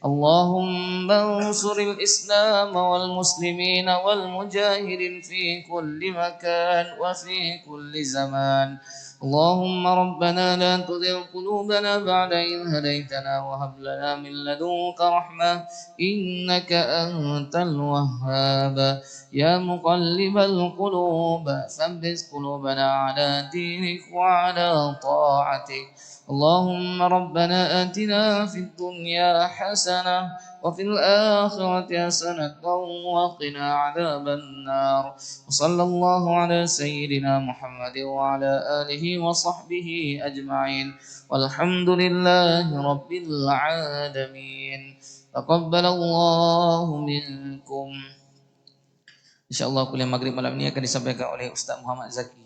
اللهم انصر الإسلام والمسلمين والمجاهدين في كل مكان وفي كل زمان. اللهم ربنا لا تزغ قلوبنا بعد إذ هديتنا وهب لنا من لدنك رحمة إنك أنت الوهاب. يا مقلب القلوب ثبت قلوبنا على دينك وعلى طاعتك. اللهم ربنا آتنا في الدنيا حسنة وفي الآخرة حسنة وقنا عذاب النار. وصلى الله على سيدنا محمد وعلى آله وصحبه أجمعين والحمد لله رب العالمين. تقبل الله منكم. InsyaAllah kuliah maghrib malam ini akan disampaikan oleh Ustaz Muhammad Zaki.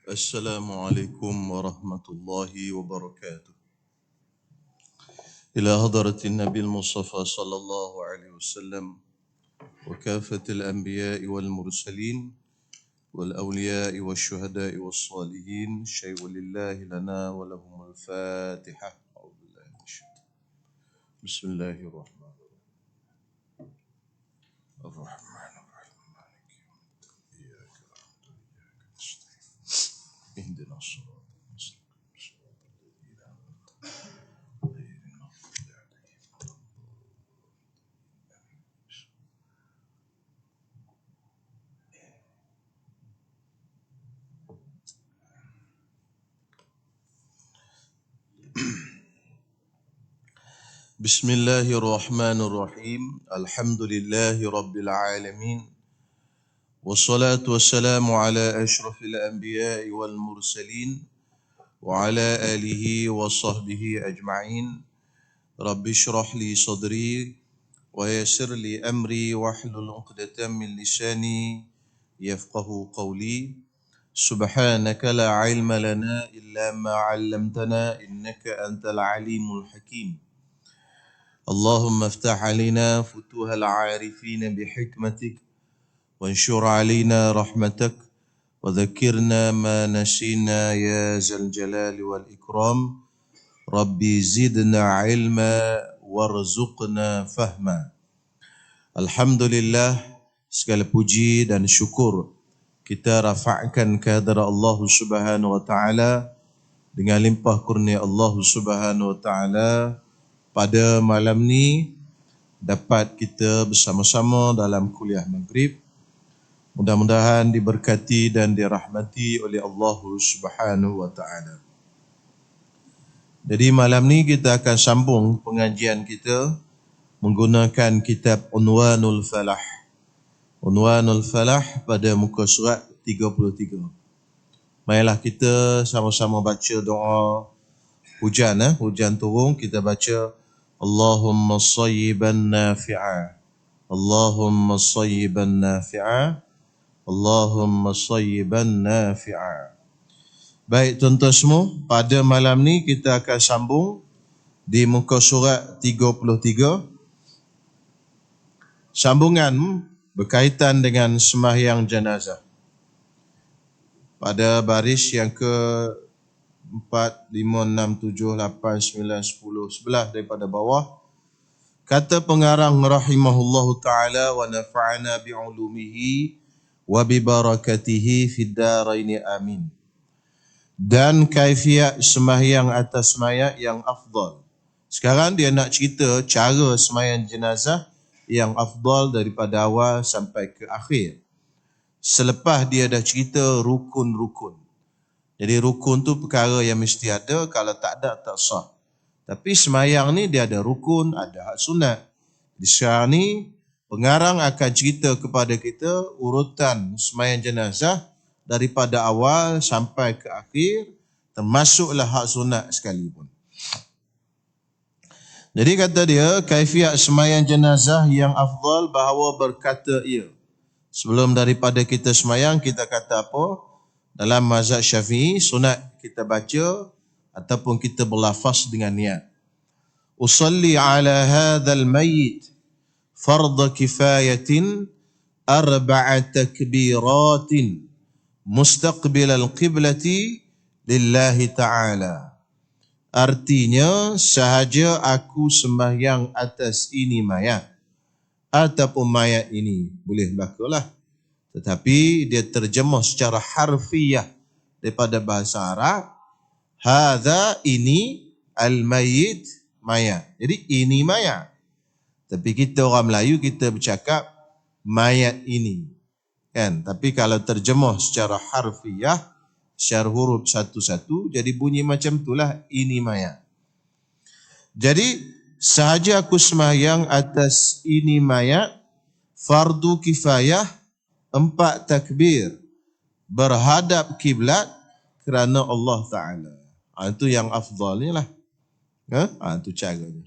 Assalamualaikum warahmatullahi wabarakatuh. إلى حضرة النبي المصطفى صلى الله عليه وسلم وكافة الأنبياء والمرسلين والأولياء والشهداء والصالحين شيء لله لنا ولهم الفاتحة. أعوذ بالله من الشيطان. بسم الله الرحمن الرحيم مالك يوم الدين إياك نعبد وإياك نستعين اهدنا الصراط المستقيم صراط الذين أنعمت عليهم غير المغضوب عليهم. بسم الله الرحمن الرحيم الحمد لله رب العالمين والصلاة والسلام على أشرف الأنبياء والمرسلين وعلى آله وصحبه أجمعين رب اشرح لي صدري ويسر لي أمري واحلل عقدة من لساني يفقه قولي سبحانك لا علم لنا إلا ما علمتنا إنك أنت العليم الحكيم اللهم افتح علينا فتوح العارفين بحكمتك وانشر علينا رحمتك وذكرنا ما نسينا يا ذا الجلال والإكرام ربي زدنا علما وارزقنا فهما. Alhamdulillah, segala puji dan syukur kita rafa'kan kehadrat Allah Subhanahu wa taala dengan limpah kurnia Allah Subhanahu wa taala. Pada malam ni dapat kita bersama-sama dalam kuliah maghrib. Mudah-mudahan diberkati dan dirahmati oleh Allah Subhanahu wa taala. Jadi malam ni kita akan sambung pengajian kita menggunakan kitab Unwanul Falah. Unwanul Falah pada muka surat 33. Marilah kita sama-sama baca doa hujan. Hujan turun, kita baca Allahumma sayyiban nafi'a, Allahumma sayyiban nafi'a, Allahumma sayyiban nafi'a. Baik tuan-tuan semua, pada malam ni kita akan sambung di muka surat 33. Sambungan berkaitan dengan sembahyang jenazah. Pada baris yang ke 4, 5, 6, 7, 8, 9, 10, 11 daripada bawah. Kata pengarang rahimahullahu ta'ala wa nafa'ana bi'ulumihi wa bibarakatihi fid daraini amin. Dan kaifiat sembahyang atas mayat yang afdal. Sekarang dia nak cerita cara sembahyang jenazah yang afdal daripada awal sampai ke akhir. Selepas dia dah cerita rukun-rukun. Jadi rukun tu perkara yang mesti ada, kalau tak ada tak sah. Tapi sembahyang ni dia ada rukun, ada hak sunat. Di sekarang ni pengarang akan cerita kepada kita urutan sembahyang jenazah daripada awal sampai ke akhir, termasuklah hak sunat sekalipun. Jadi kata dia, kaifiat sembahyang jenazah yang afdal bahawa berkata ia. Sebelum daripada kita sembahyang, kita kata apa? Dalam mazhab Syafi'i, sunat kita baca ataupun kita berlafaz dengan niat. Usalli ala hadzal mayyit fardhu kifayatin arba'a takbiratin mustaqbil al-qiblati lillahi ta'ala. Artinya, sahaja aku sembahyang atas ini mayat ataupun mayat ini, boleh belakalah. Tetapi dia terjemah secara harfiah daripada bahasa Arab. Hadza, ini, al-mayyit, mayat. Jadi ini mayat. Tapi kita orang Melayu kita bercakap mayat ini. Kan? Tapi kalau terjemah secara harfiah, secara huruf satu-satu, jadi bunyi macam itulah, ini mayat. Jadi sahaja aku sembahyang atas ini mayat, fardu kifayah, 4 takbir berhadap kiblat kerana Allah Ta'ala. Itu yang afdal ni lah. Itu caranya.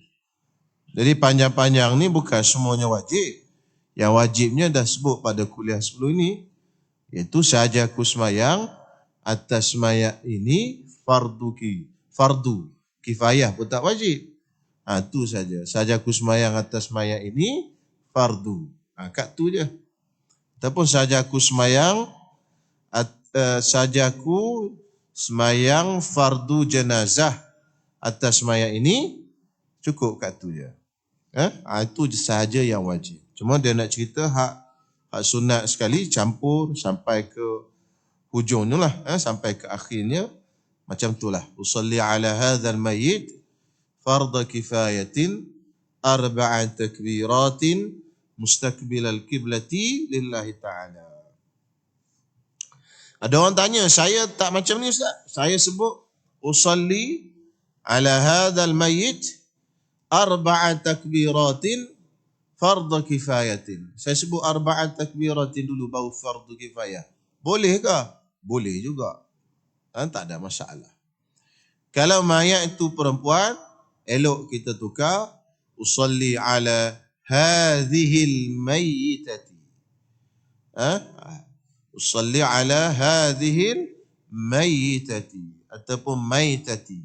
Jadi panjang-panjang ni bukan semuanya wajib. Yang wajibnya dah sebut pada kuliah sebelum ini, iaitu sahaja aku sembahyang atas mayat ini fardu kifayah pun tak wajib. Tu saja. Sajaku semayang atas mayat ini fardu. Kat tu je. Ataupun sajaku semayang fardu jenazah atas mayat ini, cukup kat tu je. Itu sahaja yang wajib. Cuma dia nak cerita hak sunat sekali campur sampai ke hujungnya lah, sampai ke akhirnya macam itulah. Usalli ala hadzal mayyit farda kifayatin arba'an takbiratin mustaqbilal qiblati lillahi ta'ala. Ada orang tanya, saya tak macam ni Ustaz. Saya sebut usalli ala hadzal mayyit arba'an takbiratin farda kifayatin. Saya sebut arba'an takbiratin dulu baru fardu kifayah. Boleh ke? Boleh juga. Tak ada masalah. Kalau mayat itu perempuan, elok kita tukar usalli ala hadhil mayyitati. Usalli ala hadhil mayyitati ataupun maitati.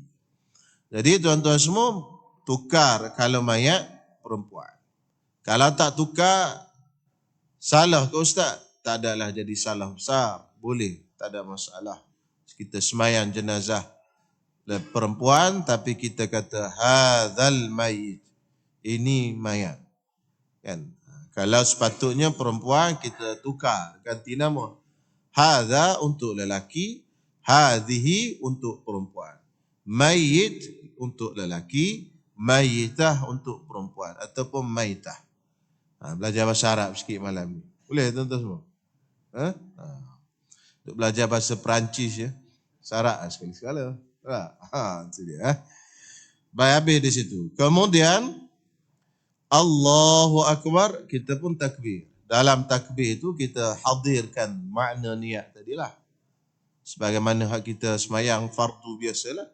Jadi tuan-tuan semua tukar kalau mayat perempuan. Kalau tak tukar, salah ke Ustaz? Tak adalah jadi salah besar. Boleh, tak ada masalah. Kita semayang jenazah perempuan tapi kita kata hadzal mayyit. Ini mayat. Kan? Kalau sepatutnya perempuan kita tukar, ganti nama. Hadza untuk lelaki, hadhihi untuk perempuan. Mayyit untuk lelaki, mayyitah untuk perempuan ataupun maitah. Belajar bahasa Arab sikit malam ni. Boleh tuan-tuan semua? Untuk belajar bahasa Perancis ya. Sarak sekali-sekala. Itu dia. Baik, habis di situ. Kemudian Allahu Akbar, kita pun takbir. Dalam takbir itu kita hadirkan makna niat tadilah. Sebagaimana hak kita semayang fardu biasalah.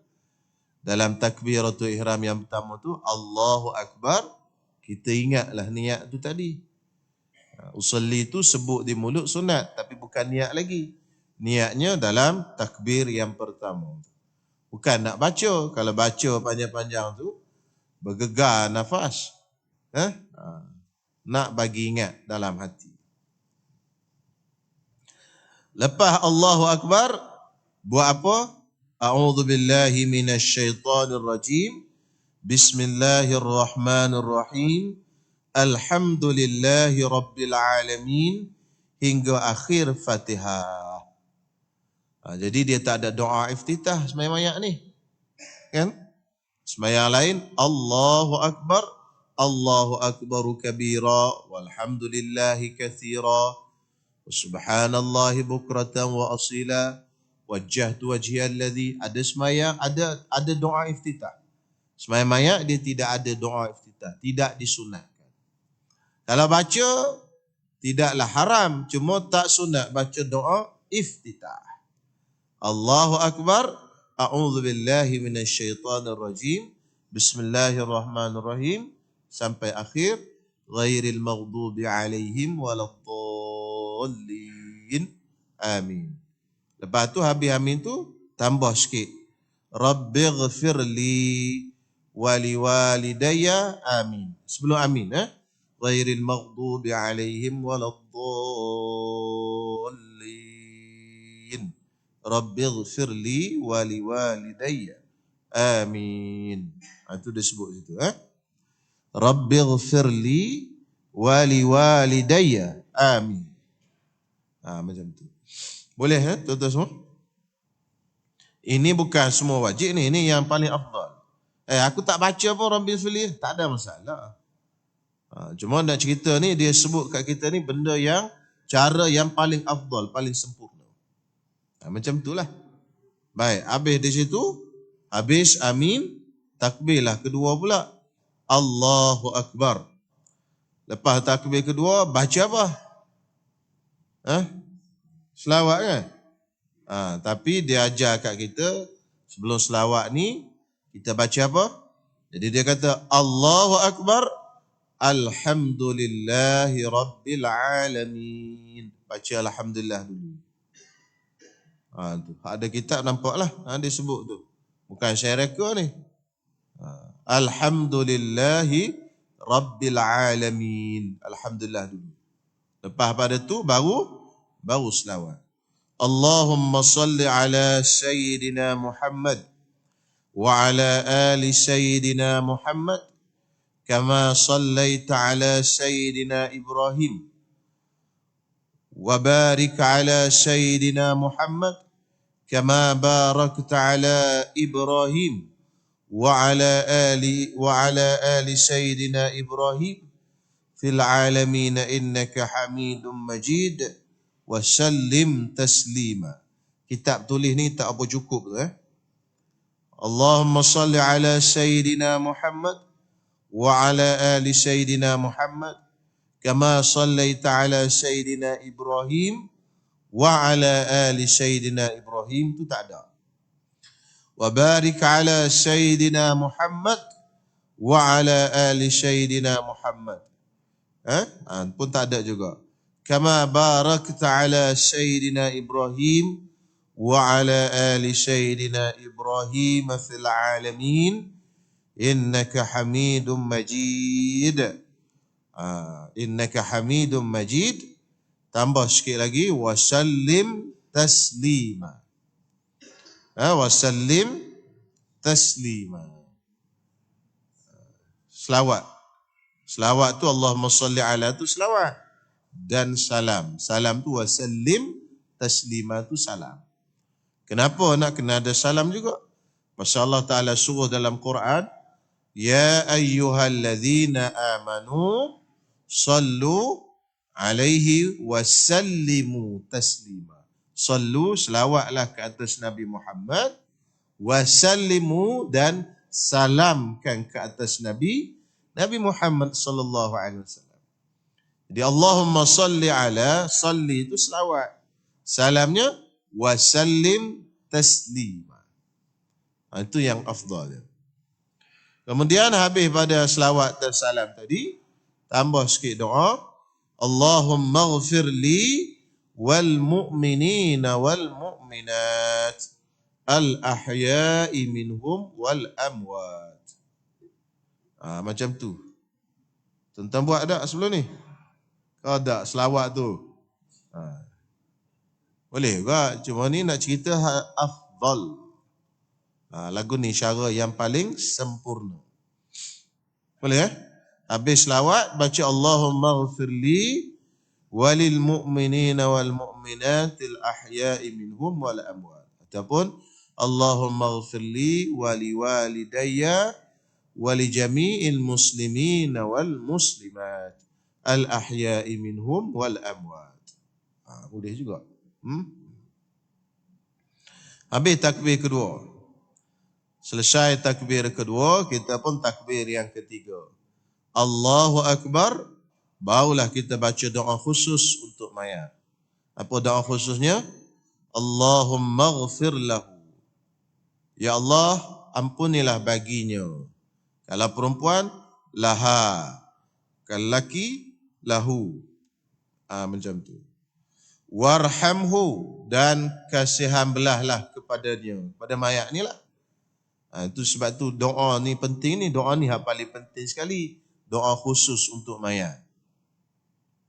Dalam takbiratul ihram yang pertama tu Allahu Akbar, kita ingatlah niat tu tadi. Usalli tu sebut di mulut sunat tapi bukan niat lagi. Niatnya dalam takbir yang pertama. Bukan nak baca. Kalau baca panjang-panjang tu bergegar nafas. Nak bagi ingat dalam hati. Lepas Allahu Akbar, buat apa? A'udzu billahi minasyaitonir rajim. Bismillahirrahmanirrahim. Alhamdulillahi rabbil alamin hingga akhir Fatihah. Jadi dia tak ada doa iftitah sembahyang mayat ni. Kan? Sembahyang lain Allahu Akbar, Allahu Akbaru kabira walhamdulillahi katsira wa subhanallahi bukratan wa asila wajjahtu wajhiya alladhi. Ada sembahyang, ada doa iftitah. Sembahyang mayat dia tidak ada doa iftitah, tidak disunatkan. Kalau baca tidaklah haram, cuma tak sunat baca doa iftitah. Allahu Akbar, a'udzu billahi minasyaitonir rajim, bismillahirrahmanirrahim sampai akhir, ghairil maghdubi alaihim waladdallin, amin. Lepas tu habis amin tu tambah sikit, rabbighfirli waliwalidayya, amin. Sebelum amin ghairil maghdubi alaihim waladdallin, rabbighfirli waliwalidayya, amin. Itu disebut situ rabbighfirli waliwalidayya, amin. Macam tu. Boleh tuan-tuan semua? Ini bukan semua wajib ni, ini yang paling afdal. Aku tak baca pun rabbighfirli, tak ada masalah. Cuma nak cerita ni dia sebut kat kita ni benda yang cara yang paling afdal, paling sempurna. Macam itulah. Baik, habis di situ, habis amin, takbirlah kedua pula. Allahu Akbar. Lepas takbir kedua, baca apa? Selawat kan? Tapi dia ajar kat kita, sebelum selawat ni, kita baca apa? Jadi dia kata, Allahu Akbar, Alhamdulillahi Rabbil Alamin. Baca Alhamdulillah dulu. Tu. Ada kitab nampaklah. Dia sebut tu. Bukan saya reka ni. Alhamdulillahi Rabbil Alamin. Alhamdulillah dulu. Lepas pada tu baru selawat. Allahumma salli ala Sayyidina Muhammad wa ala ali Sayyidina Muhammad kama sallaita ala Sayyidina Ibrahim wa barik ala Sayyidina Muhammad kama barakta ala Ibrahim wa ala ali Sayyidina Ibrahim fil alamin innaka Hamidum Majid wa sallim taslima. Kitab tulis ni tak apa cukup tu Allahumma salli ala Sayyidina Muhammad wa ala ali Sayyidina Muhammad kama sallaita ala Sayyidina Ibrahim wa ala ali Sayyidina Ibrahim tu tak ada. Wa barik ala Sayyidina Muhammad wa ala ali Sayyidina Muhammad. Pun tak ada juga. Kama barakta ala Sayyidina Ibrahim wa ala ali Sayyidina Ibrahim fil alamin innaka Hamidum Majid. Innaka Hamidum Majid. Tambah sikit lagi wa sallim taslima. Wa sallim taslima. Selawat. Selawat tu Allahumma salli ala tu selawat. Dan salam. Salam tu wa sallim, taslima tu salam. Kenapa nak kena ada salam juga? Pasal Allah Ta'ala suruh dalam Quran, Ya ayyuhalladzina amanu sallu alaihi wa sallimu taslima. Sallu, selawatlah ke atas Nabi Muhammad, wa sallimu, dan salamkan ke atas Nabi Muhammad sallallahu alaihi wasallam. Jadi Allahumma salli ala, salli itu selawat. Salamnya wa sallim taslima. Itu yang afdal. Kemudian habis pada selawat dan salam tadi, tambah sikit doa. Allahumma ghfir li wal mu'minina wal mu'minat al ahya'i minhum wal amwat. Macam tu. Tuan-tuan buat tak sebelum ni? Kau tak selawat tu? Boleh juga. Cuma ni nak cerita afdal. Lagu ni cara yang paling sempurna. Boleh Habis selawat, baca Allahumma ghafirli walil mu'minina wal mu'minatil ahya'i minhum wal amwat. Ataupun Allahumma ghafirli wali walidayya wali jami'il muslimina wal muslimat al ahya'i minhum wal amwat. Boleh juga. Habis takbir kedua. Selesai takbir kedua, kita pun takbir yang ketiga. Allahu Akbar, barulah kita baca doa khusus untuk mayat. Apa doa khususnya? Allahumma ghafir lahu. Ya Allah, ampunilah baginya. Kalau perempuan, laha. Kalau laki, lahu. Macam tu. Warhamhu, dan kasihan belahlah kepadanya, pada mayat ni lah. Itu sebab tu doa ni penting ni, doa ni yang paling penting sekali. Doa khusus untuk mayat.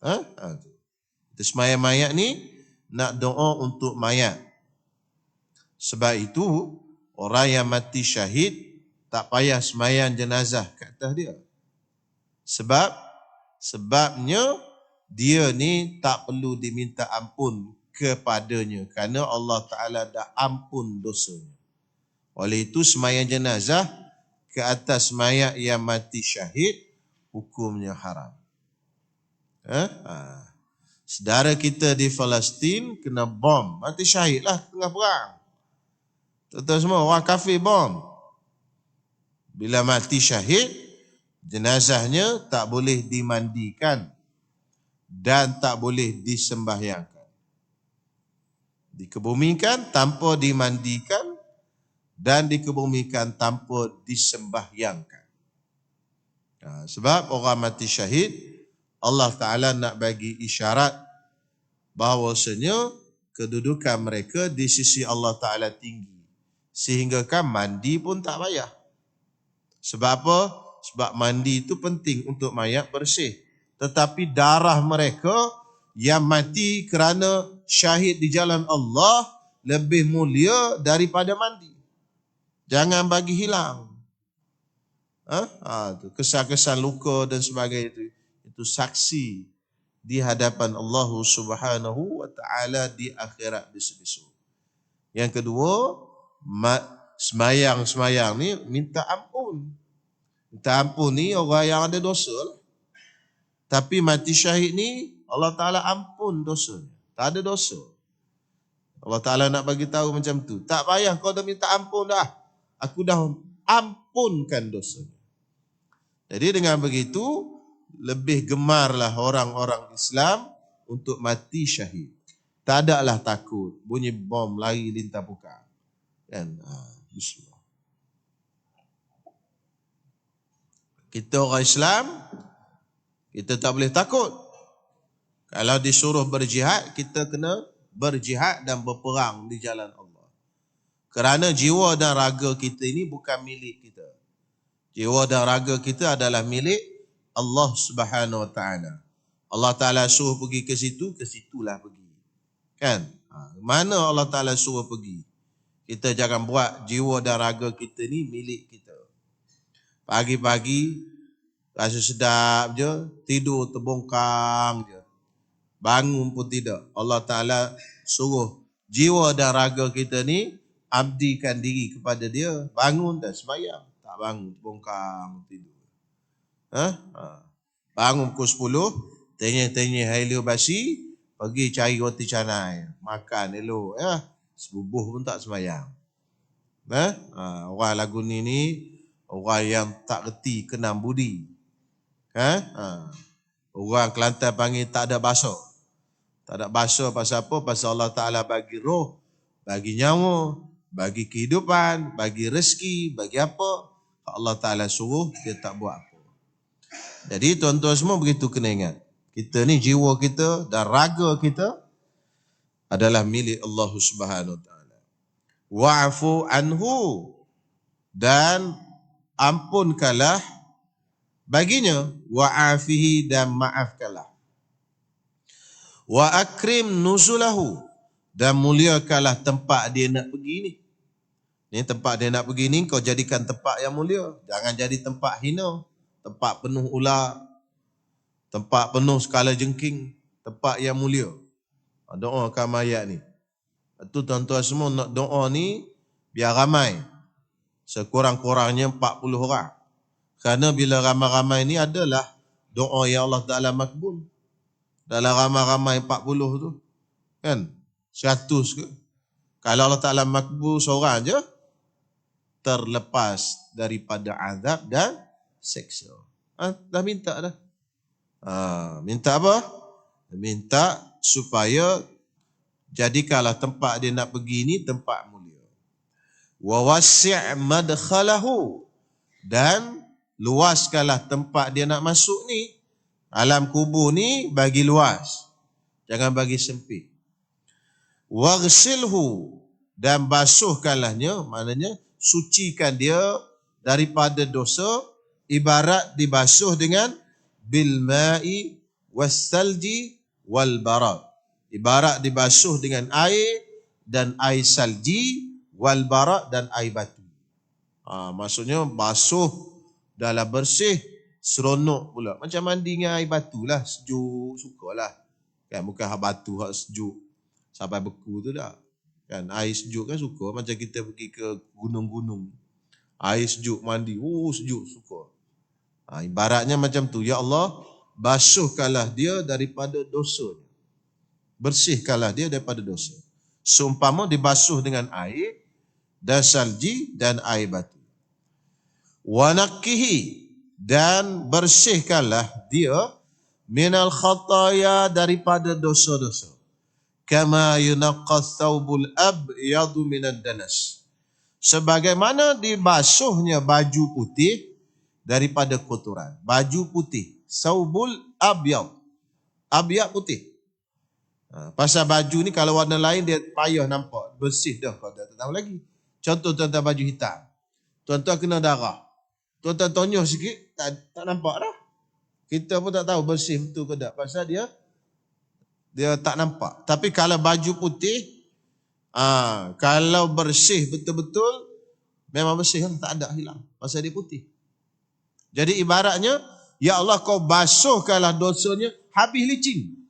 Kita semayang mayat ni nak doa untuk mayat. Sebab itu orang yang mati syahid tak payah semayang jenazah kat atas dia. Sebabnya dia ni tak perlu diminta ampun kepadanya kerana Allah Ta'ala dah ampun dosanya. Oleh itu semayang jenazah ke atas mayat yang mati syahid hukumnya haram. Saudara kita di Palestin kena bom, mati syahid lah tengah perang. Tuan-tuan semua, orang kafir bom. Bila mati syahid, jenazahnya tak boleh dimandikan dan tak boleh disembahyangkan. Dikebumikan tanpa dimandikan dan dikebumikan tanpa disembahyangkan. Sebab orang mati syahid, Allah Ta'ala nak bagi isyarat bahawasanya kedudukan mereka di sisi Allah Ta'ala tinggi. Sehingga kan mandi pun tak payah. Sebab apa? Sebab mandi itu penting untuk mayat bersih. Tetapi darah mereka yang mati kerana syahid di jalan Allah lebih mulia daripada mandi. Jangan bagi hilang. Kesan-kesan luka dan sebagainya itu saksi di hadapan Allah Subhanahu wa Ta'ala di akhirat besok. Yang kedua, semayang ni minta ampun. Minta ampun ni orang yang ada dosa lah. Tapi mati syahid ni Allah Ta'ala ampun dosanya. Tak ada dosa. Allah Ta'ala nak bagi tahu macam tu. Tak payah kau dah minta ampun dah. Aku dah ampunkan dosanya. Jadi dengan begitu, lebih gemarlah orang-orang Islam untuk mati syahid. Tak adalah takut. Bunyi bom lari lintah buka. Kan? Bismillah. Kita orang Islam, kita tak boleh takut. Kalau disuruh berjihad, kita kena berjihad dan berperang di jalan Allah. Kerana jiwa dan raga kita ini bukan milik kita. Jiwa dan raga kita adalah milik Allah Subhanahu wa Ta'ala. Allah Ta'ala suruh pergi ke situ, ke situlah pergi. Kan? Mana Allah Ta'ala suruh pergi? Kita jangan buat jiwa dan raga kita ni milik kita. Pagi-pagi rasa sedap je, tidur terbongkang je. Bangun pun tidak. Allah Ta'ala suruh jiwa dan raga kita ni abdikan diri kepada dia. Bangun dan sembahyang. Tak bangun, terbongkang, tidur. Bangun pukul 10, tenyih-tenyih air basi, pergi cari roti canai. Makan elok. Sebubuh pun tak sembahyang. Orang lagu ni orang yang tak reti kenam budi. Orang Kelantan panggil tak ada basuh. Tak ada basuh pasal apa? Pasal Allah Ta'ala bagi roh, bagi nyawa, bagi kehidupan, bagi rezeki, bagi apa. Allah Ta'ala suruh, dia tak buat apa. Jadi tuan-tuan semua begitu kena ingat. Kita ni jiwa kita dan raga kita adalah milik Allah Subhanahu Wa Ta'ala. Wa'fu anhu, dan ampunkanlah baginya, wa'afihi, dan maafkanlah. Wa akrim nuzulahu, dan muliakanlah tempat dia nak pergi ni. Ni tempat dia nak pergi ni kau jadikan tempat yang mulia. Jangan jadi tempat hina, tempat penuh ular, tempat penuh segala jengking, tempat yang mulia. Doakan mayat ni. Itu tuan-tuan semua nak doa ni biar ramai. Sekurang-kurangnya 40 orang. Kerana bila ramai-ramai ni adalah doa yang Allah Ta'ala makbul. Dalam ramai-ramai 40 tu, kan? 100 ke? Kalau Allah Ta'ala makbul seorang je, terlepas daripada azab dan seksa. Dah minta dah. Minta apa? Minta supaya jadikanlah tempat dia nak pergi ni tempat mulia. Wa wasi' madkhalahu, dan luaskanlah tempat dia nak masuk ni. Alam kubur ni bagi luas, jangan bagi sempit. Waghsilhu, dan basuhkanlahnya, maknanya sucikan dia daripada dosa, ibarat dibasuh dengan bil ma'i wassalji wal barad. Ibarat dibasuh dengan air dan air salji, wal barad, dan air batu. Maksudnya basuh dalam bersih, seronok pula. Macam mandi dengan air batu lah, sejuk, sukalah. Kan, bukan batu hak sejuk sampai beku tu tak. Kan, air sejuk kan suka. Macam kita pergi ke gunung-gunung, air sejuk mandi, sejuk, suka. Ibaratnya macam tu. Ya Allah, basuhkanlah dia daripada dosa. Bersihkanlah dia daripada dosa. Seumpama dibasuh dengan air dan salji dan air batu. Wa naqihi, dan bersihkanlah dia minal khataya, daripada dosa-dosa. Kama yunaqqas thawbul abyadu minad danas, sebagaimana dibasuhnya baju putih daripada kotoran. Baju putih, thawbul abyad, abyad putih. Pasal baju ni kalau warna lain dia payah nampak. Bersih dah kau tak tahu lagi. Contoh tuan-tuan baju hitam. Tuan-tuan kena darah. Tuan-tuan tonyoh sikit, tak nampak dah. Kita pun tak tahu bersih betul ke tak. Pasal dia tak nampak. Tapi kalau baju putih, kalau bersih betul-betul, memang bersih kan, tak ada hilang. Pasal dia putih. Jadi ibaratnya, ya Allah kau basuhkanlah dosanya, habis licin.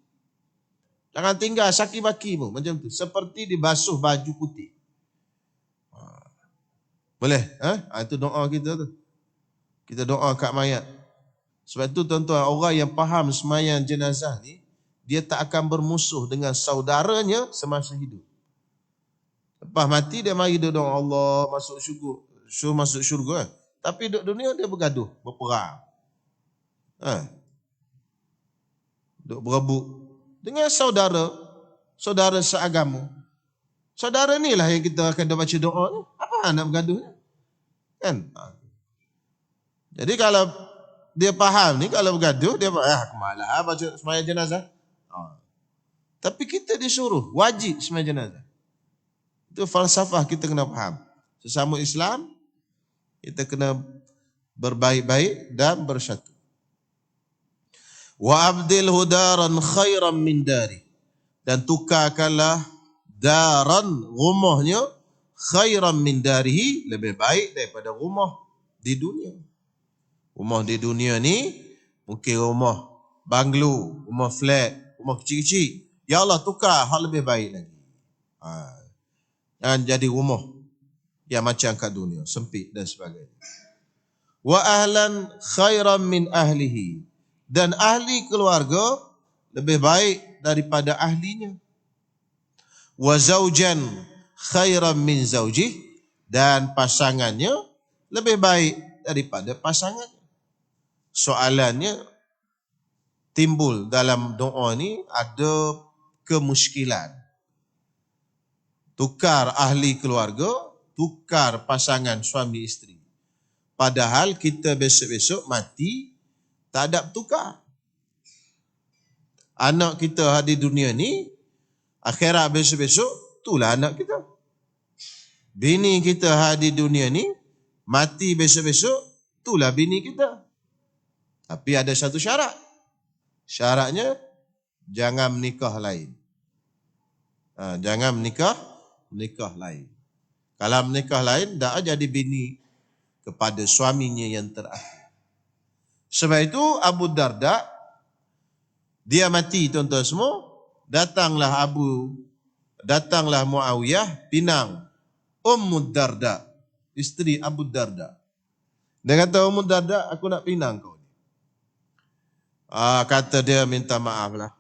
Jangan tinggal saki-baki pun. Macam tu. Seperti dibasuh baju putih. Boleh? Itu doa kita tu. Kita doa kat mayat. Sebab itu tuan-tuan, orang yang faham sembahyang jenazah ni, dia tak akan bermusuh dengan saudaranya semasa hidup. Lepas mati dia mari dia doa Allah masuk syurga. Suruh masuk syurga. Tapi duduk dunia dia bergaduh, berperang. Duduk berebut dengan saudara seagama. Saudara ni lah yang kita akan baca doa ni. Apa nak bergaduh? Kan? Jadi kalau dia faham ni, kalau bergaduh, dia kemalah baca sembahyang jenazah. Tapi kita disuruh, wajib sembahyang jenazah. Itu falsafah kita kena faham. Sesama Islam, kita kena berbaik-baik dan bersatu. Wa abdilhu daran khairan min dari. Dan tukarkanlah daran, rumahnya, khairan min darihi, lebih baik daripada rumah di dunia. Rumah di dunia ni mungkin rumah banglo, rumah flat, rumah kecil-kecil. Ya Allah tukar hal lebih baik lagi. Jangan jadi rumah yang macam kat dunia, sempit dan sebagainya. Wa ahlan khairan min ahlihi. Dan ahli keluarga lebih baik daripada ahlinya. Wa zaujan khairan min zaujih. Dan pasangannya lebih baik daripada pasangannya. Soalannya timbul dalam doa ni ada kemuskilan. Tukar ahli keluarga, tukar pasangan suami isteri. Padahal kita besok-besok mati tak ada bertukar. Anak kita di dunia ni, akhirat besok-besok, itulah anak kita. Bini kita di dunia ni, mati besok-besok, itulah bini kita. Tapi ada satu syarat. Syaratnya, jangan menikah lain. Jangan menikah lain. Kalau menikah lain, tak jadi bini kepada suaminya yang terakhir. Sebab itu Abu Darda, dia mati tuan-tuan semua, datanglah Muawiyah pinang Ummu Darda, isteri Abu Darda. Dia kata, Ummu Darda, aku nak pinang kau. Kata dia, minta maaf lah.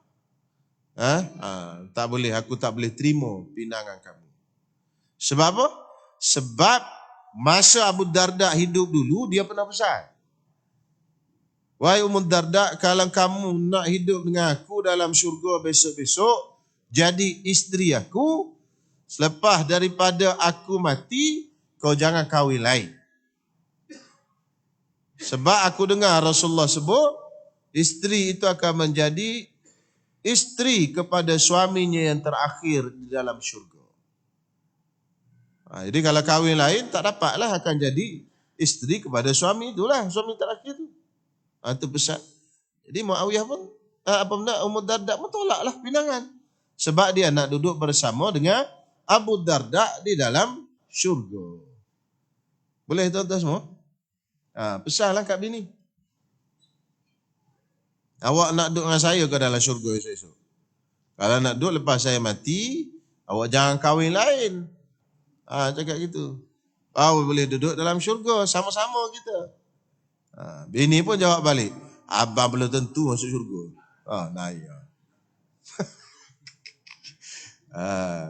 Tak boleh, aku tak boleh terima pinangan kamu. Sebab apa? Sebab masa Abu Darda hidup dulu, dia pernah pesan. Wahai Ummu Darda, kalau kamu nak hidup dengan aku dalam syurga besok-besok, jadi isteri aku, selepas daripada aku mati, kau jangan kahwin lain. Sebab aku dengar Rasulullah sebut, isteri itu akan menjadi isteri kepada suaminya yang terakhir di dalam syurga. Jadi kalau kahwin lain, tak dapatlah akan jadi isteri kepada suami itulah, suami terakhir itu. Itu pesan. Jadi Muawiyah pun, Ummu Darda pun tolaklah pinangan. Sebab dia nak duduk bersama dengan Abu Darda di dalam syurga. Boleh tuan-tuan semua? Pesanlah kat bini. Awak nak duduk dengan saya ke dalam syurga esok-esok? Kalau nak duduk lepas saya mati, awak jangan kahwin lain. Cakap gitu. Awak boleh duduk dalam syurga, sama-sama kita. Bini pun jawab balik, abang belum tentu masuk syurga. Naya.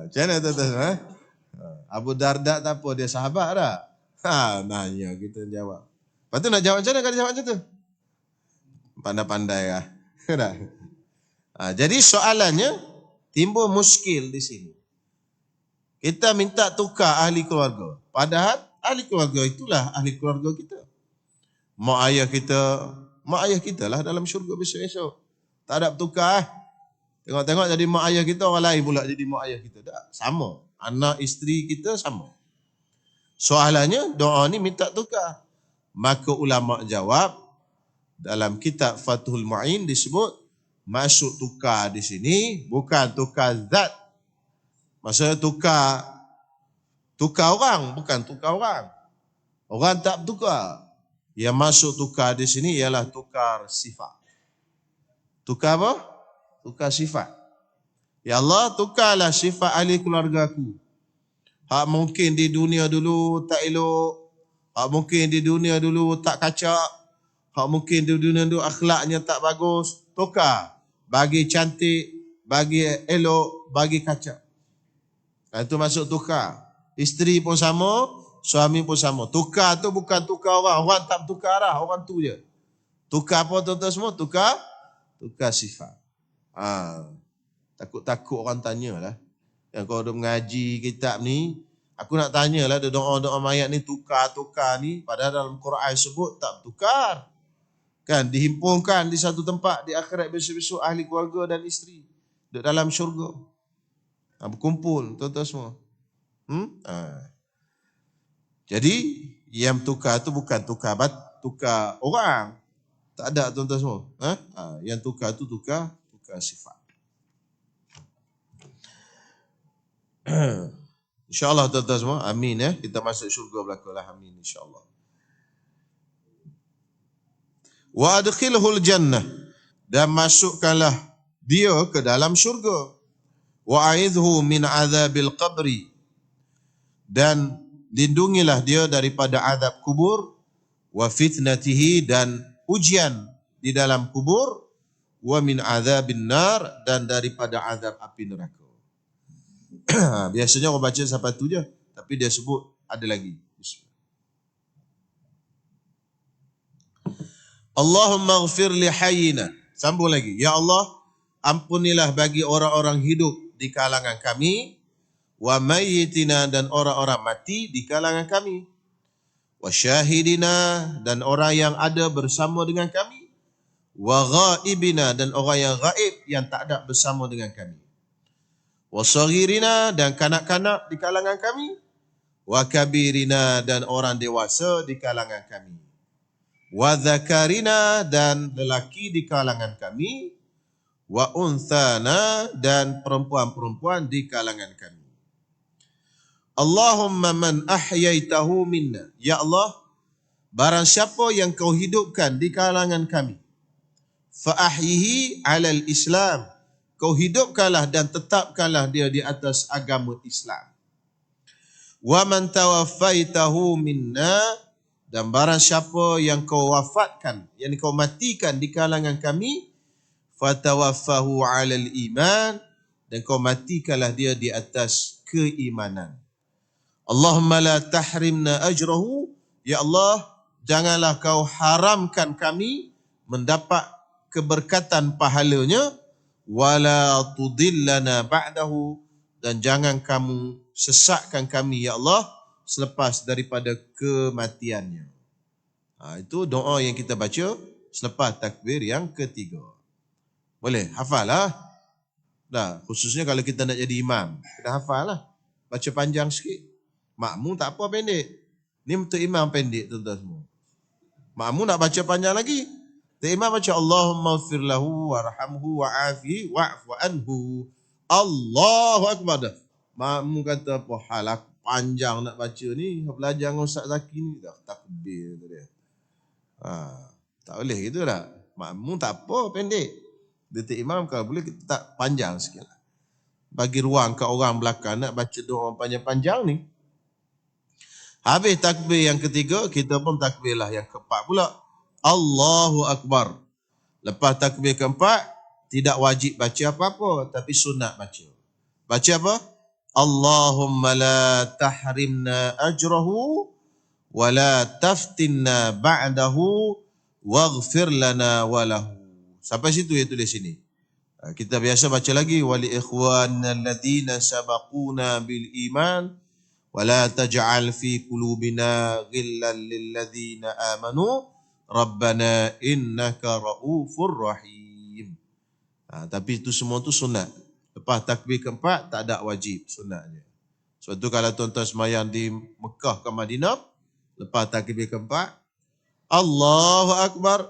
Macam mana tuan-tuan? Abu Darda tak apa, dia sahabat dah. Naya kita jawab. Lepas tu nak jawab macam mana kalau jawab macam tu? Pandai-pandai lah. Jadi soalannya timbul muskil di sini. Kita minta tukar ahli keluarga. Padahal ahli keluarga itulah ahli keluarga kita. Mak ayah kita lah dalam syurga besok-esok. Tak ada bertukar. Tengok-tengok jadi mak ayah kita, orang lain pula jadi mak ayah kita. Tak, sama. Anak isteri kita sama. Soalannya, doa ni minta tukar. Maka ulama jawab, dalam kitab Fathul Mu'in disebut, maksud tukar di sini bukan tukar zat. Maksudnya tukar orang, bukan tukar orang. Orang tak tukar. Yang masuk tukar di sini ialah tukar sifat. Tukar apa? Tukar sifat. Ya Allah, tukarlah sifat ahli keluargaku. Hak mungkin di dunia dulu tak elok. Hak mungkin di dunia dulu tak kacak. Hak mungkin di dunia dulu akhlaknya tak bagus. Tukar. Bagi cantik, bagi elok, bagi kacak. Itu masuk tukar. Isteri pun sama, suami pun sama. Tukar tu bukan tukar orang. Orang tak tukar lah. Orang tu je. Tukar apa tuan-tuan semua? Tukar sifat. Takut-takut orang tanyalah. Yang kau dah mengaji kitab ni, aku nak tanyalah doa-doa mayat ni tukar-tukar ni, padahal dalam Quran sebut tak bertukar. Kan dihimpunkan di satu tempat di akhirat besok-besok ahli keluarga dan isteri di dalam syurga. Berkumpul tuan-tuan semua. Jadi yang tukar tu bukan tukar orang. Tak ada tuan-tuan semua. Yang tukar tu tukar sifat. InsyaAllah tuan-tuan semua. Amin ya. Kita masuk syurga belakalah. Amin insyaAllah. Wa adkhilhul jannah. Dan masukkanlah dia ke dalam syurga. Wa a'idhu min azabil qabri. Dan lindungilah dia daripada azab kubur. Wa fitnatihi, dan ujian di dalam kubur. Wa min azabin nar, dan daripada azab api neraka. Biasanya orang baca sampai tu je, tapi dia sebut ada lagi. Allahumma ghafir li hayyina. Sambung lagi. Ya Allah, ampunilah bagi orang-orang hidup di kalangan kami, wa mayyitina, dan orang-orang mati di kalangan kami, wa syahidina, dan orang yang ada bersama dengan kami, wa ghaibina, dan orang yang gaib yang tak ada bersama dengan kami, wa saghirina, dan kanak-kanak di kalangan kami, wa kabirina, dan orang dewasa di kalangan kami, wa dzakarina, dan lelaki di kalangan kami, wa unthana, dan perempuan-perempuan di kalangan kami. Allahumma man ahyaitahu minna. Ya Allah, barang siapa yang kau hidupkan di kalangan kami, fa ahyihi alal Islam. Kau hidupkanlah dan tetapkanlah dia di atas agama Islam. Wa man tawaffaitahu minna, dan barang siapa yang kau wafatkan, yang kau matikan di kalangan kami, fatawaffahu alal iman, dan kau matikanlah dia di atas keimanan. Allahumma la tahrimna ajrahu. Ya Allah, janganlah kau haramkan kami mendapat keberkatan pahalanya, wala tudillana ba'dahu, dan jangan kamu sesatkan kami ya Allah selepas daripada kematiannya. Itu doa yang kita baca selepas takbir yang ketiga. Boleh hafal lah. Khususnya kalau kita nak jadi imam, kena hafal lah. Baca panjang sikit. Makmum tak apa pendek. Ni untuk imam pendek tuan-tuan semua. Makmum nak baca panjang lagi. Imam baca Allahumma ighfir lahu warhamhu wa'afihi wa'fu anhu. Allahu akbar dah. Makmum kata apa hal aku panjang nak baca ni, belajar dengan Ustaz Zaki ni dah takbir tu dia. Tak boleh gitu dah. Makmum tak apa pendek. Detik imam kalau boleh kita tak panjang sikit lah. Bagi ruang ke orang belakang nak baca doa panjang-panjang ni. Habis takbir yang ketiga, kita pun takbirlah yang keempat pula. Allahu Akbar. Lepas takbir keempat, tidak wajib baca apa-apa, tapi sunat baca. Baca apa? Allahumma la tahrimna ajrahu wa la taftinna ba'dahu waghfir lana walahu. Sampai situ ya tulis sini. Kita biasa baca lagi. Wali ikhwanna alladhina sabaquna bil iman wa la taj'al fi qulubina ghillan lil ladzina amanu Rabbana innaka raufur rahim. Tapi itu semua tu sunat. Lepas takbir keempat tak ada wajib, sunatnya. Sebab tu kalau tuan-tuan semayang di Mekah ke Madinah, lepas takbir keempat, Allahu Akbar,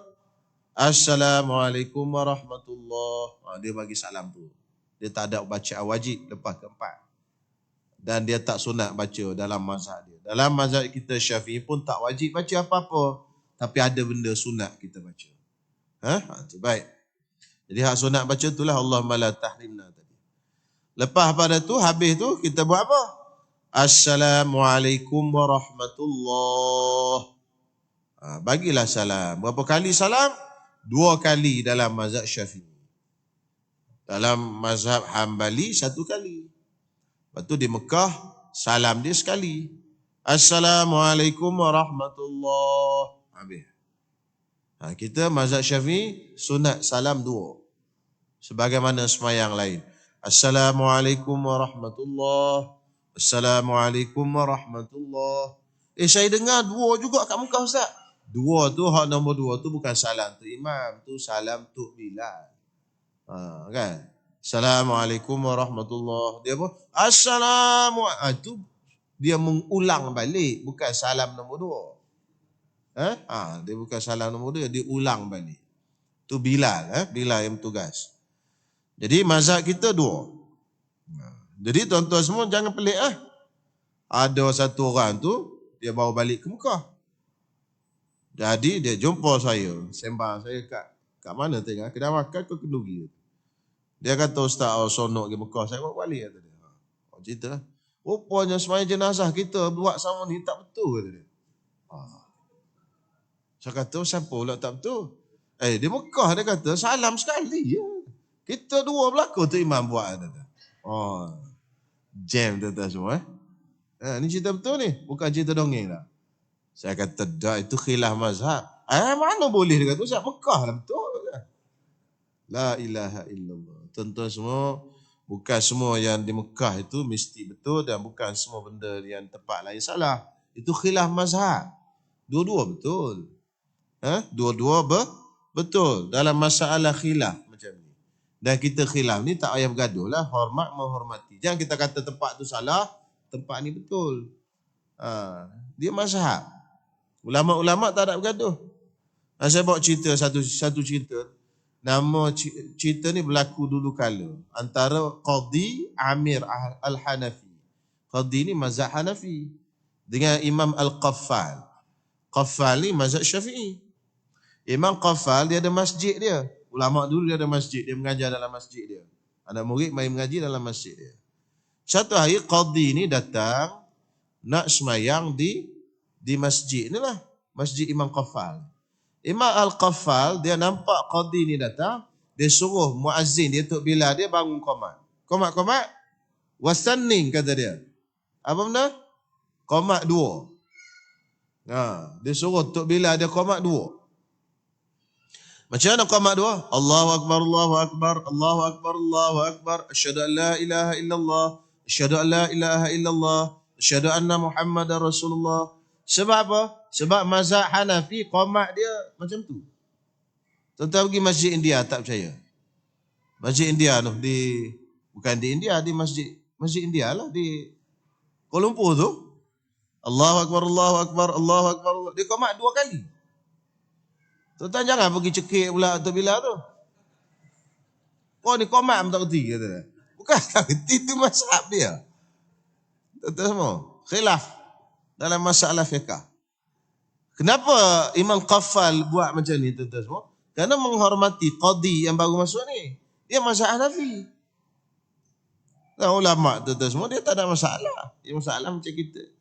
Assalamualaikum warahmatullahi. Dia bagi salam tu. Dia tak ada bacaan wajib lepas keempat. Dan dia tak sunat baca dalam mazhab dia. Dalam mazhab kita Syafi'i pun tak wajib baca apa-apa. Tapi ada benda sunat kita baca. Baik. Jadi hak sunat baca itulah Allahumma la tahrimna tadi. Lepas pada tu, habis tu kita buat apa? Assalamualaikum warahmatullahi. Bagilah salam. Berapa kali salam? 2 kali dalam mazhab Syafi'i. Dalam mazhab Hambali 1 kali. Lepas tu di Mekah salam dia sekali. Assalamualaikum warahmatullahi. Habis. Kita mazhab Syafi'i sunat salam 2. Sebagaimana semayang lain. Assalamualaikum warahmatullahi. Assalamualaikum warahmatullahi. Saya dengar 2 juga kat muka Ustaz. 2 tu, hak nombor 2 tu bukan salam tu imam. Tu salam tu Bilal. Kan? Assalamualaikum warahmatullahi. Dia apa? Assalamualaikum. Itu dia mengulang balik. Bukan salam nombor 2. Dia bukan salam nombor 2. Dia ulang balik. Tu Bilal. Bilal yang bertugas. Jadi mazhab kita 2. Jadi tuan-tuan semua jangan pelik. Ada satu orang tu, dia bawa balik ke Mekah. Jadi dia jumpa saya. Sembang saya kat mana tengah? Kedai makan ke Kendugi? Dia kata, Ustaz, sonok ke Mekah. Saya bawa balik. Kata dia. Cerita. Rupanya semayang jenazah kita buat sama ni tak betul. Kata dia. Saya kata, siapa pula tak betul? Di Mekah dia kata, salam sekali. Kita 2 belakang tu imam buat. Kata. Jam tuan-tuan semua. Ni cerita betul ni. Bukan cerita dongeng lah. Saya kata, dah itu khilaf mazhab. Mana boleh dia kata, Ustaz, Mekah lah betul. La ilaha illallah. Tuan-tuan semua, bukan semua yang di Mekah itu mesti betul dan bukan semua benda yang tempat lain salah. Itu khilaf mazhab. Dua-dua betul. Dua-dua betul dalam masalah khilaf macam ni. Dan kita khilaf ni tak payah bergaduh lah. Hormat menghormati. Jangan kita kata tempat tu salah, tempat ni betul. Dia mazhab. Ulama-ulama tak ada bergaduh. Saya bawa cerita satu cerita. Nama cerita ni berlaku dulu kala antara Qadhi Amir Al-Hanafi. Qadhi ni mazhab Hanafi dengan Imam Al-Qaffal. Qaffal ni mazhab Syafi'i. Imam Qaffal dia ada masjid dia. Ulama dulu dia ada masjid, dia mengajar dalam masjid dia. Anak murid main mengaji dalam masjid dia. Satu hari Qadhi ni datang nak semayang di masjid ni lah, masjid Imam Qaffal. Imam Al-Qaffal dia nampak Qadhi ni datang, dia suruh muazzin dia Tok Bilal dia bangun qomat. Qomat wasanning kata dia. Apa benda? Qomat 2. Dia suruh Tok Bilal dia qomat 2. Macam mana qomat 2? Allahu akbar, Allahu akbar, Allahu akbar, Allahu akbar, asyhadu an la ilaha illallah, asyhadu an la ilaha illallah, asyhadu anna Muhammadar Rasulullah. Sebab apa? Sebab mazhab Hanafi qomat dia macam tu. Tuan-tuan pergi masjid India tak percaya. Masjid India tu bukan di India, di masjid India lah di Kuala Lumpur tu. Allahu akbar, Allahu akbar, Allahu akbar. Dia qomat 2 kali. Tuan-tuan jangan pergi cekik pula Tok Bilal tu. Ni qomat tak kerti kata. Bukan tak kerti, itu mazhab dia. Tuan-tuan semua, khilaf dalam masalah fiqh. Kenapa Imam Qaffal buat macam ni tuan-tuan semua? Kerana menghormati qadhi yang baru masuk ni. Dia mazhab Hanafi. Nah, ulama tuan-tuan semua dia tak ada masalah. Dia masalah macam kita.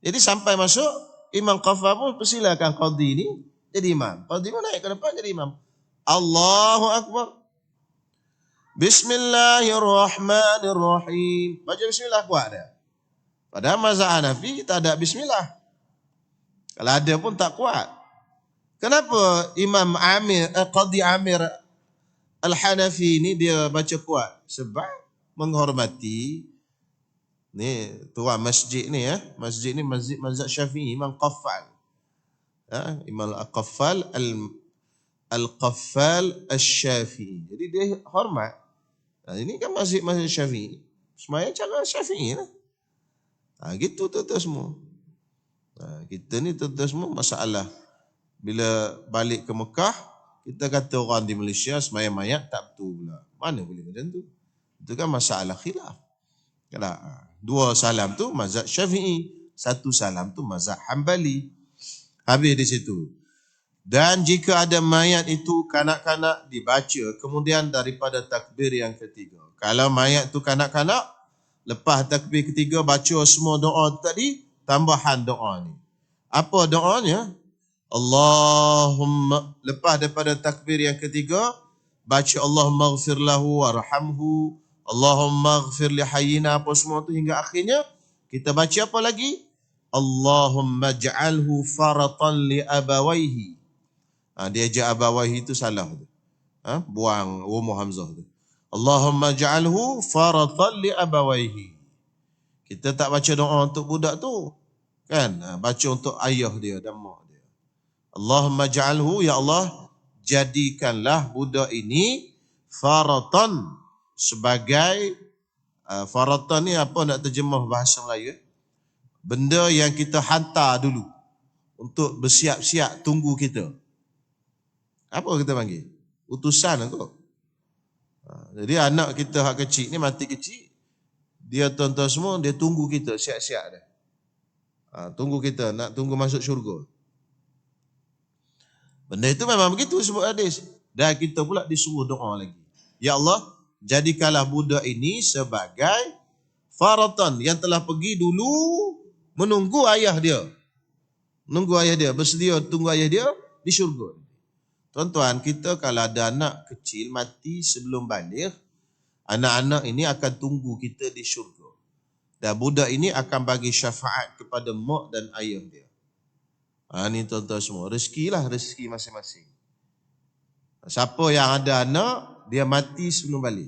Jadi sampai masuk Imam Qaffal pun persilakan qadhi ni jadi imam. Qadhi pun naik ke depan jadi imam. Allahu akbar. Bismillahirrahmanirrahim. Baca bismillah kuat dia. Padahal mazhab Hanafi tak ada bismillah. Kalau ada pun tak kuat. Kenapa Imam Qadhi Amir Al-Hanafi ni dia baca kuat? Sebab menghormati ni tuan masjid ni Masjid ni mazhab Syafi'i, Imam Qaffal. Imam Al-Qaffal Al-Qaffal Asy-Syafi'i. Jadi dia hormat. Ini kan masjid Syafi'i. Semayang cara Syafi'i lah. Gitu tuan-tuan semua. Kita ni tuan-tuan semua masalah. Bila balik ke Mekah, kita kata orang di Malaysia semayang mayat tak betul pula. Mana boleh macam tu? Itu kan masalah khilaf. Dua salam tu mazhab Syafi'i, satu salam tu mazhab Hambali. Habis di situ. Dan jika ada mayat itu kanak-kanak dibaca kemudian daripada takbir yang ketiga. Kalau mayat tu kanak-kanak, lepas takbir ketiga baca semua doa tadi, tambahan doa ni. Apa doanya? Allahumma, lepas daripada takbir yang ketiga, baca Allahumma ghafir lahu warhamhu, Allahumma ghafir li hayyina, apa semua tu hingga akhirnya. Kita baca apa lagi? Allahumma ja'alhu faratan li abawaihi. Dia ajak abawaihi tu salah tu. Buang rumah hamzah tu. Allahumma ja'alhu faratan li abawaihi. Kita tak baca doa untuk budak tu. Kan? Baca untuk ayah dia dan mak dia. Allahumma ja'alhu, ya Allah, jadikanlah budak ini faratan, sebagai faratan ni apa nak terjemah bahasa Melayu? Benda yang kita hantar dulu untuk bersiap-siap tunggu kita. Apa kita panggil? Utusan kot. Jadi anak kita hak kecil ni mati kecil, dia tuan-tuan semua, dia tunggu kita siap-siap dah. Tunggu kita, nak tunggu masuk syurga. Benda itu memang begitu sebut hadis. Dan kita pula disuruh doa lagi. Ya Allah, jadikanlah budak ini sebagai faratan yang telah pergi dulu menunggu ayah dia. Menunggu ayah dia, bersedia tunggu ayah dia di syurga. Tuan-tuan, kita kalau ada anak kecil mati sebelum balik, anak-anak ini akan tunggu kita di syurga. Dan budak ini akan bagi syafaat kepada mak dan ayah dia. Ini tuan-tuan semua, rezekilah rezeki masing-masing. Siapa yang ada anak, dia mati sebelum balik.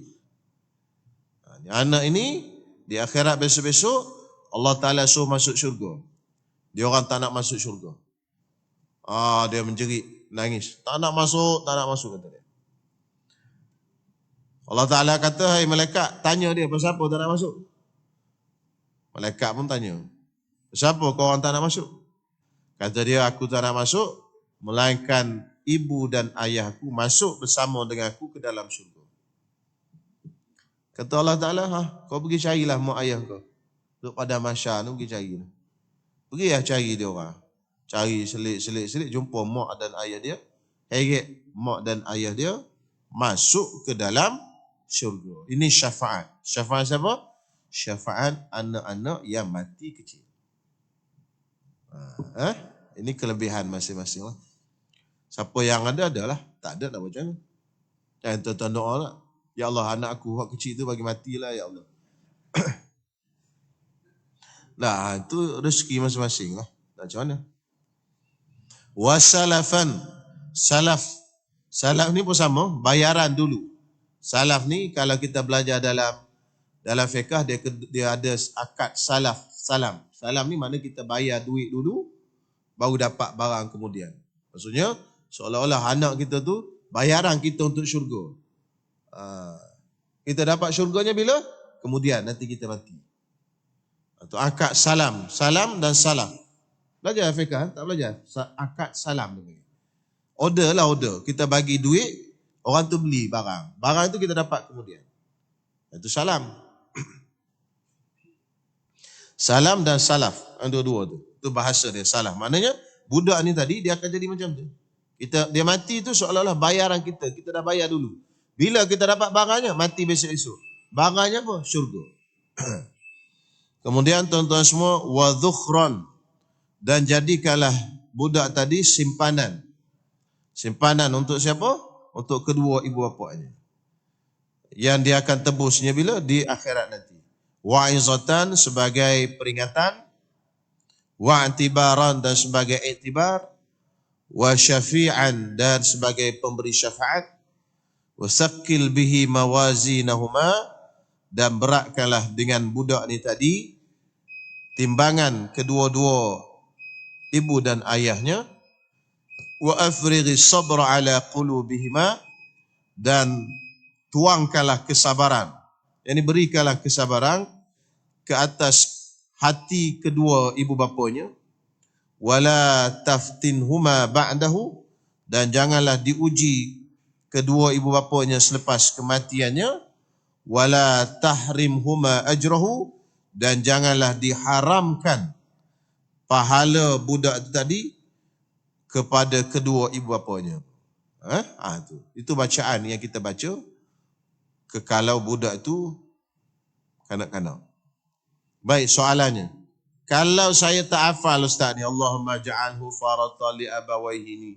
Anak ini, di akhirat besok-besok, Allah Ta'ala suruh masuk syurga. Dia orang tak nak masuk syurga. Dia menjerit, nangis. Tak nak masuk, kata dia. Allah Ta'ala kata, hai malaikat, tanya dia, pasal apa tak nak masuk? Malaikat pun tanya, pasal apa kau orang tak nak masuk? Kata dia, aku tak nak masuk, melainkan ibu dan ayahku masuk bersama dengan aku ke dalam syurga. Kata Allah Ta'ala, kau pergi carilah mak ayah kau. Duduk pada masyar tu, pergi cari. Pergilah cari dia orang. Cari selit, jumpa mak dan ayah dia. Heret mak dan ayah dia masuk ke dalam syurga. Ini syafaat. Syafaat siapa? Syafaat anak-anak yang mati kecil. Ini kelebihan masing-masing lah. Siapa yang ada adalah, tak ada nak macam mana. Jangan tuan-tuan doa lah. Ya Allah, anak aku hak kecil tu bagi matilah ya Allah. Nah, itu rezeki masing-masing lah. Macam mana? Wasalafan, salaf. Salaf ni pun sama, bayaran dulu. Salaf ni kalau kita belajar dalam fiqh, dia ada akad salaf, salam. Salam ni mana kita bayar duit dulu, baru dapat barang kemudian. Maksudnya, seolah-olah anak kita tu bayaran kita untuk syurga. Kita dapat syurganya bila? Kemudian nanti kita mati. Atau akad salam. Salam dan salaf. Belajar fiqh, tak belajar? Akad salam. Order lah order. Kita bagi duit, orang tu beli barang. Barang itu kita dapat kemudian. Itu salam. Salam dan salaf. Dua-dua tu. Itu bahasa dia, salaf. Maknanya, budak ni tadi, dia akan jadi macam tu. Dia mati tu seolah-olah bayaran kita. Kita dah bayar dulu. Bila kita dapat barangnya, mati besok-esok. Barangnya apa? Syurga. Kemudian tuan-tuan semua, wa dhukhran. Dan jadikanlah budak tadi simpanan. Simpanan untuk siapa? Untuk kedua ibu bapanya. Yang dia akan tebusnya bila? Di akhirat nanti. Wa'izatan sebagai peringatan. Wa'tibaran dan sebagai iktibar. Wa syafi'an dan sebagai pemberi syafaat. Wa saqqil bihi mawazinahuma. Dan beratkanlah dengan budak ni tadi timbangan kedua-dua ibu dan ayahnya. wa afrighi sabra ala qulubihima, dan tuangkanlah kesabaran, yakni berikanlah kesabaran ke atas hati kedua ibu bapanya, wala taftinhuma ba'dahu, dan janganlah diuji kedua ibu bapanya selepas kematiannya, wala tahrimhuma ajrahu, dan janganlah diharamkan pahala budak itu tadi kepada kedua ibu bapanya. Itu bacaan yang kita baca kalau budak itu kanak-kanak. Baik, soalannya, kalau saya tak hafal Ustaz ni, Allahumma ja'alhu faratan li abawaihi ni,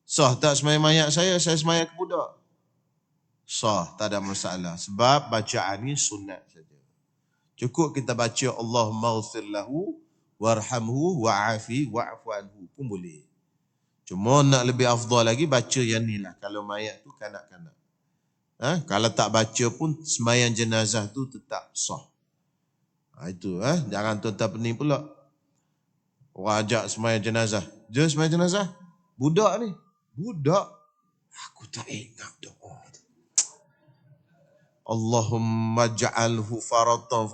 sah tak semayang mayat saya semayang ke budak? Sah, tak ada masalah. Sebab bacaan ni sunat saja. Cukup kita baca Allahumma ghfir lahu warhamhu wa'afi wa'fu anhu pun boleh. Cuma nak lebih afdal lagi baca yang ni lah kalau mayat tu kanak-kanak. Kalau tak baca pun semayang jenazah tu tetap sah. Itu jangan tuan-tuan pening pula. Orang ajak semayang jenazah. Dia semayang jenazah. Budak ni. Budak. Aku tak ingat doa. Allahumma ja'alhu faratan.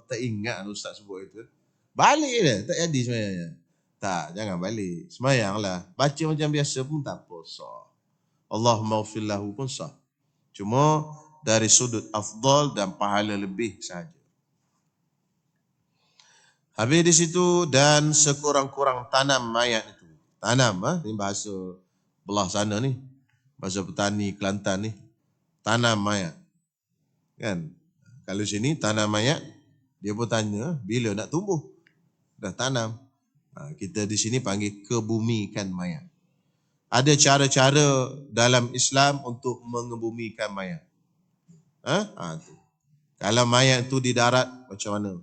Tak ingat Ustaz sebut itu. Balik dia. Tak jadi semayangnya. Tak, jangan balik. Semayanglah. Baca macam biasa pun tak apa. Sah. Allahumma ghfir lahu pun sah. Cuma dari sudut afdal dan pahala lebih sahaja. Habis di situ, dan sekurang-kurang tanam mayat itu. Tanam, ini bahasa belah sana ni. Bahasa petani Kelantan ni. Tanam mayat. Kan? Kalau sini tanam mayat, dia pun tanya, bila nak tumbuh? Dah tanam. Kita di sini panggil kebumikan mayat. Ada cara-cara dalam Islam untuk mengebumikan mayat. Kalau mayat itu di darat, macam mana?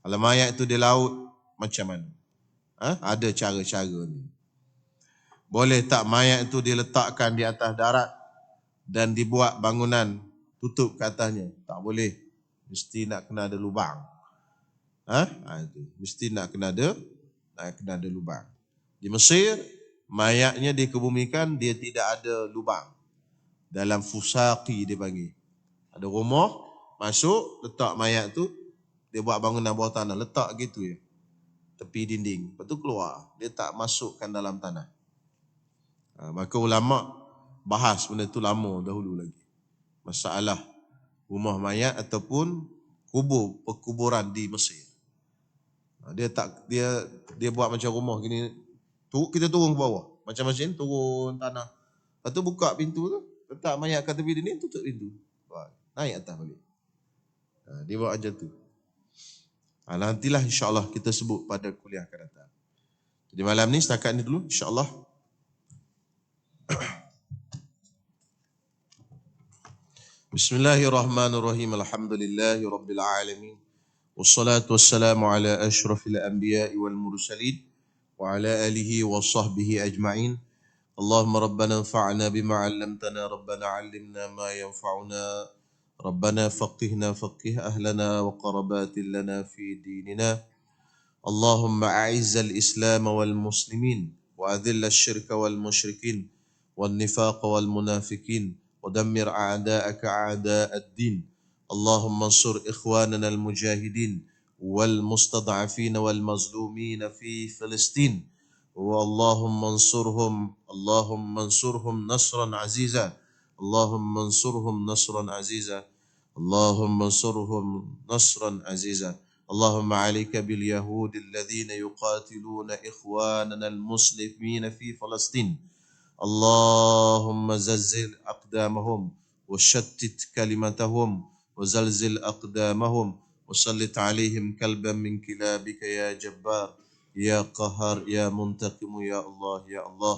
Kalau mayat itu di laut, macam mana? Ada cara-cara ni. Boleh tak mayat itu diletakkan di atas darat dan dibuat bangunan tutup ke atasnya? Tak boleh. Mesti nak kena ada lubang. Mesti nak kena ada lubang. Di Mesir, mayatnya dikebumikan, dia tidak ada lubang. Dalam fusaqi dia panggil. Ada rumah, masuk, letak mayat tu, dia buat bangunan bawah tanah, letak gitu ya. Tepi dinding. Lepas tu keluar. Dia tak masukkan dalam tanah. Maka ulama bahas benda tu lama dahulu lagi. Masalah rumah mayat ataupun perkuburan di Mesir. Dia buat macam rumah gini. Kita turun ke bawah. Macam mesin turun tanah. Lepas tu buka pintu tu, letak mayat kat tepi dinding, tutup pintu. Naik atas balik. Dia buat macam tu. Nantilah insyaAllah kita sebut pada kuliah akan datang. Jadi malam ni setakat ni dulu insyaAllah. Bismillahirrahmanirrahim. Alhamdulillahi rabbil alamin. Wassalatu wassalamu ala ashrafil anbiya'i wal mursalin wa ala alihi wa sahbihi ajma'in. Allahumma rabbana anfa'na bima 'allamtana, rabbana 'allimna ma yanfa'una, rabbana faqihna faqih ahlana wa qarabatin lana fi dinina. Allahumma a'izzal islam wal muslimin wa adhillal syirka wal musyrikin wal nifaqa wal munafikin ودمر أعداءك أعداء الدين. اللهم انصر إخواننا المجاهدين والمستضعفين والمظلومين في فلسطين. اللهم انصرهم نصرا عزيزا. اللهم انصرهم نصرا عزيزا. اللهم انصرهم نصرا عزيزا. اللهم عليك باليهود الذين يقاتلون إخواننا المسلمين في فلسطين. اللهم زلزل أقدامهم وشتت كلمتهم وزلزل أقدامهم وسلط عليهم كلبا من كلابك يا جبار يا قهار يا منتقم يا الله يا الله.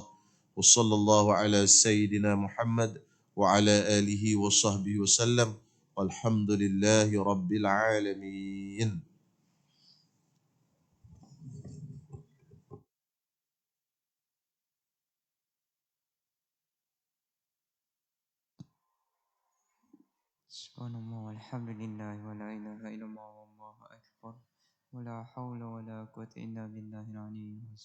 وصلى الله على سيدنا محمد وعلى آله وصحبه وسلم والحمد لله رب العالمين. Subhanallah walhamdulillah wa la ilaha illallah wallahu akbar wa la hawla wa la quwwata illa billahil aliyyil azim.